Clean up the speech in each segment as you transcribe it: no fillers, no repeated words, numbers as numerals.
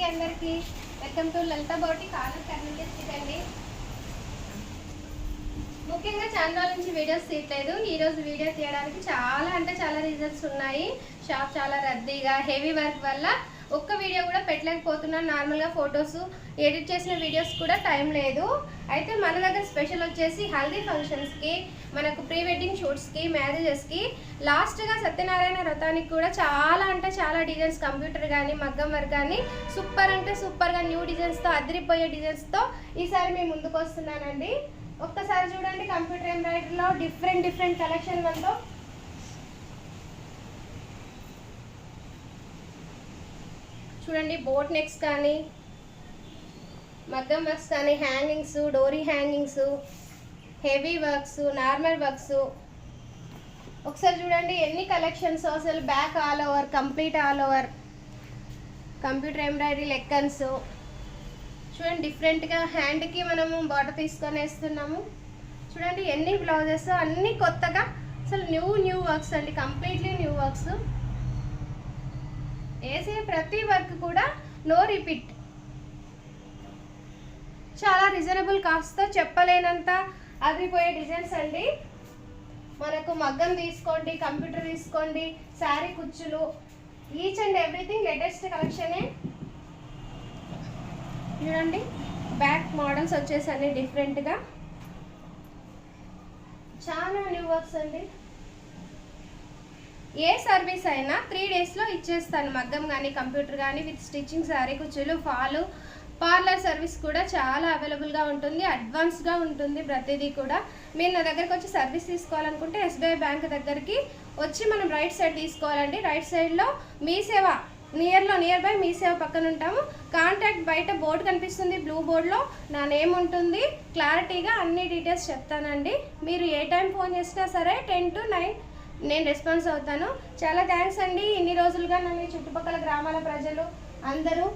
అందరికీ welcome to Lalitha boutique Kallur Kurnool district అండి. ముఖ్యంగా చాలా రోజుల నుంచి వీడియోస్ తీయట్లేదు. ఈరోజు వీడియో తీయడానికి చాలా రీజన్స్ ఉన్నాయి. షాప్ చాలా రద్దీగా హెవీ వర్క్ వల్ల ఒక్క వీడియో కూడా పెట్టలేకపోతున్నాను. నార్మల్గా ఫొటోస్ ఎడిట్ చేసిన వీడియోస్ కూడా టైం లేదు. అయితే మన దగ్గర స్పెషల్ వచ్చేసి హల్దీ ఫంక్షన్స్కి, మనకు ప్రీ వెడ్డింగ్ షూట్స్కి, మ్యారేజెస్కి, లాస్ట్గా సత్యనారాయణ వ్రతానికి కూడా చాలా డిజైన్స్, కంప్యూటర్ కానీ మగ్గం వర్క్ కానీ సూపర్గా న్యూ డిజైన్స్తో, అదిరిపోయే డిజైన్స్తో ఈసారి మేము ముందుకు వస్తున్నానండి. ఒక్కసారి చూడండి, కంప్యూటర్ ఎంబ్రాయిడరీలో డిఫరెంట్ కలెక్షన్ మనతో. చూడండి, బోట్ నెక్స్ కానీ, మగ్గం వర్క్స్ కానీ, హ్యాంగింగ్స్, డోరీ hangings, heavy works, normal works. ఒకసారి చూడండి ఎన్ని కలెక్షన్స్. అసలు back all over, complete all over computer embroidery లెక్కన్స్. చూడండి, డిఫరెంట్గా హ్యాండ్కి మనము బార్డర్ తీసుకొని వేస్తున్నాము. చూడండి ఎన్ని బ్లౌజెస్, అన్నీ కొత్తగా, అసలు న్యూ వర్క్స్ అండి, కంప్లీట్లీ న్యూ వర్క్స్. వేసే ప్రతి వర్క్ కూడా నో రిపీట్. చాలా రీజనబుల్ కాస్ట్తో చెప్పలేనంత అదిరిపోయే డిజైన్స్ అండి. మనకు మగ్గం తీసుకోండి, కంప్యూటర్ తీసుకోండి, శారీ కుచ్చులు, ఈచ్ అండ్ ఎవ్రీథింగ్ లేటెస్ట్ కలెక్షనే. చూడండి, బ్యాక్ మోడల్స్ వచ్చేసి అన్ని డిఫరెంట్గా, చాలా న్యూ వర్క్స్ అండి. ఏ సర్వీస్ అయినా 3 డేస్లో ఇచ్చేస్తాను. మగ్గం కానీ, కంప్యూటర్ కానీ, విత్ స్టిచ్చింగ్, శారీ కుచ్చులు, ఫాలు, పార్లర్ సర్వీస్ కూడా చాలా అవైలబుల్గా ఉంటుంది. అడ్వాన్స్గా ఉంటుంది ప్రతిదీ కూడా. మీరు నా దగ్గరకు వచ్చి సర్వీస్ తీసుకోవాలనుకుంటే ఎస్బీఐ బ్యాంక్ దగ్గరికి వచ్చి మనం రైట్ సైడ్ తీసుకోవాలండి. రైట్ సైడ్లో మీ సేవ, నియర్ బై మీ సేవ పక్కన ఉంటాము. కాంటాక్ట్ బయట బోర్డు కనిపిస్తుంది, బ్లూ బోర్డులో నా నేమ్ ఉంటుంది. క్లారిటీగా అన్ని డీటెయిల్స్ చెప్తానండి. మీరు ఏ టైం ఫోన్ చేసినా సరే 10 to 9 నేను రెస్పాన్స్ అవుతాను. చాలా థ్యాంక్స్ అండి. ఇన్ని రోజులుగా నన్ను చుట్టుపక్కల గ్రామాల ప్రజలు అందరూ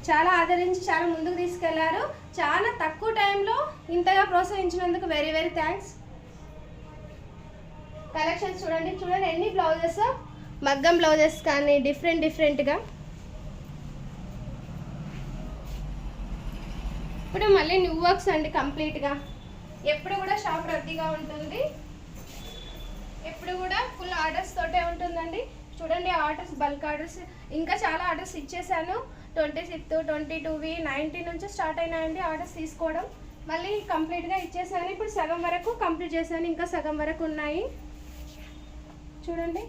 చాలా ఆదరించి చాలా ముందుకు తీసుకెళ్లారు. చాలా తక్కువ టైంలో ఇంతగా ప్రోత్సహించినందుకు వెరీ థ్యాంక్స్. కలెక్షన్స్ చూడండి ఎన్ని బ్లౌజెస్, మగ్గం బ్లౌజెస్ కానీ డిఫరెంట్గా. ఇప్పుడు మళ్ళీ న్యూ వర్క్స్ అండి కంప్లీట్గా. ఎప్పుడు కూడా షాప్ రద్దీగా ఉంటుంది, ఎప్పుడు కూడా ఫుల్ ఆర్డర్స్ తోటే ఉంటుందండి. చూడండి, ఆర్డర్స్, బల్క్ ఆర్డర్స్, ఇంకా చాలా ఆర్డర్స్ ఇచ్చేసాను. 26th, 22 19 నుంచి స్టార్ట్ అయినాయండి ఆర్డర్స్ తీసుకోవడం. మళ్ళీ కంప్లీట్గా ఇచ్చేసాను. ఇప్పుడు సగం వరకు కంప్లీట్ చేశాను, ఇంకా సగం వరకు ఉన్నాయి. చూడండి,